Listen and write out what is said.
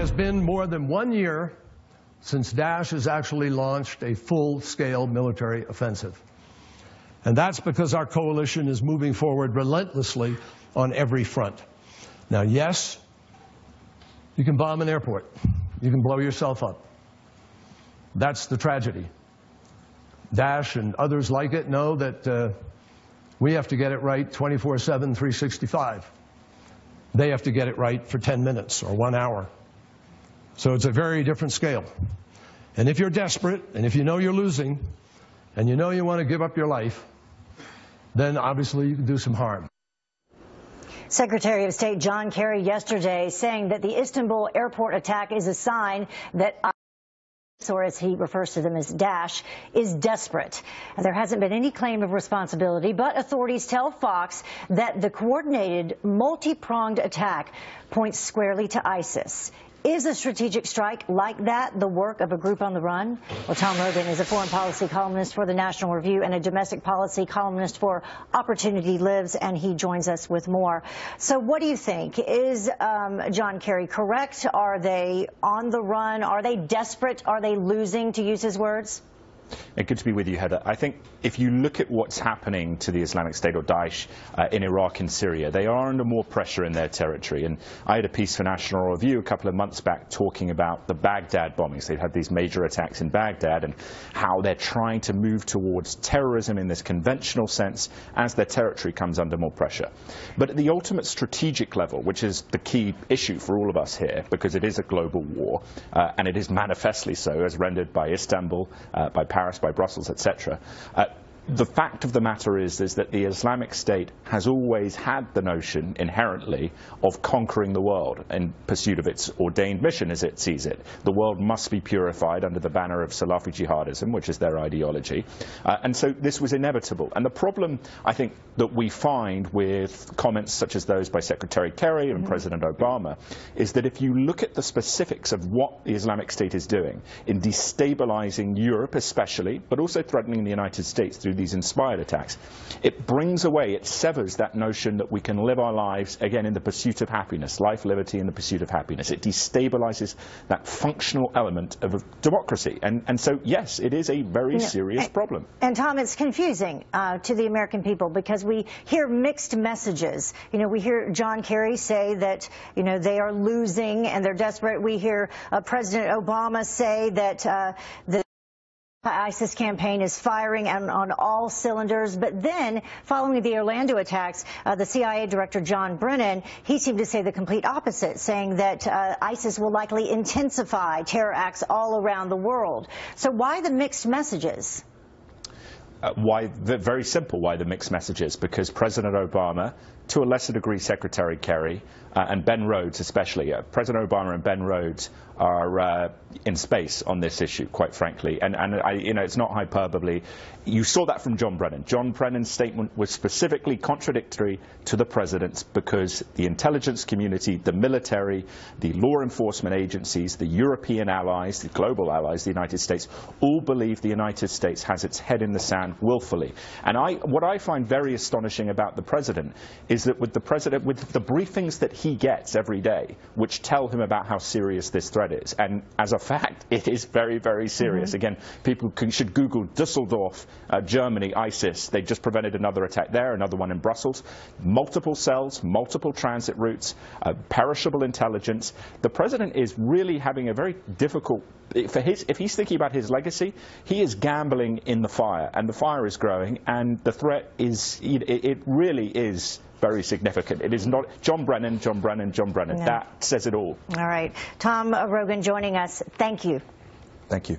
has been more than 1 year since Daesh has actually launched a full-scale military offensive. And that's because our coalition is moving forward relentlessly on every front. Now, yes, you can bomb an airport. You can blow yourself up. That's the tragedy. Daesh and others like it know that we have to get it right 24/7, 365. They have to get it right for 10 minutes or 1 hour. So it's a very different scale. And if you're desperate, and if you know you're losing, and you know you want to give up your life, then obviously you can do some harm. Secretary of State John Kerry yesterday saying that the Istanbul airport attack is a sign that ISIS, or as he refers to them as Daesh, is desperate. There hasn't been any claim of responsibility, but authorities tell Fox that the coordinated, multi-pronged attack points squarely to ISIS. Is a strategic strike like that the work of a group on the run? Well, Tom Rogan is a foreign policy columnist for the National Review and a domestic policy columnist for Opportunity Lives, and he joins us with more. So what do you think? Is John Kerry correct? Are they on the run? Are they desperate? Are they losing, to use his words? Good to be with you, Heather. I think if you look at what's happening to the Islamic State or Daesh in Iraq and Syria, they are under more pressure in their territory. And I had a piece for National Review a couple of months back talking about the Baghdad bombings. They've had these major attacks in Baghdad and how they're trying to move towards terrorism in this conventional sense as their territory comes under more pressure. But at the ultimate strategic level, which is the key issue for all of us here, because it is a global war, and it is manifestly so, as rendered by Istanbul, by Paris, by Brussels, etc. The fact of the matter is that the Islamic State has always had the notion inherently of conquering the world in pursuit of its ordained mission as it sees it. The world must be purified under the banner of Salafi jihadism, which is their ideology. And so this was inevitable. And the problem, I think, that we find with comments such as those by Secretary Kerry and President Obama is that if you look at the specifics of what the Islamic State is doing in destabilizing Europe especially, but also threatening the United States through these inspired attacks, it brings away, it severs that notion that we can live our lives, again, in the pursuit of happiness, life, liberty, and the pursuit of happiness. It destabilizes that functional element of democracy. And so, yes, it is a very serious problem. And, Tom, it's confusing to the American people because we hear mixed messages. You know, we hear John Kerry say that, you know, they are losing and they're desperate. We hear President Obama say that the ISIS campaign is firing on all cylinders. But then, following the Orlando attacks, the CIA director John Brennan, he seemed to say the complete opposite, saying that ISIS will likely intensify terror acts all around the world. So why the mixed messages? Very simple, why the mixed messages. Because President Obama, to a lesser degree Secretary Kerry, and Ben Rhodes especially, President Obama and Ben Rhodes are in space on this issue, quite frankly. And you know, it's not hyperbole. You saw that from John Brennan. John Brennan's statement was specifically contradictory to the president's because the intelligence community, the military, the law enforcement agencies, the European allies, the global allies, the United States, all believe the United States has its head in the sand willfully. And what I find very astonishing about the president is that with the briefings that he gets every day, which tell him about how serious this threat is, and as a fact, it is very, very serious. Again, people should Google Dusseldorf, Germany, ISIS. They just prevented another attack there, another one in Brussels. Multiple cells, multiple transit routes, perishable intelligence. The president is really having a very difficult, if he's thinking about his legacy, he is gambling in the fire, and the fire is growing, and the threat is, it really is very significant. It is not John Brennan, John Brennan, John Brennan. No. That says it all. All right. Tom Rogan joining us. Thank you. Thank you.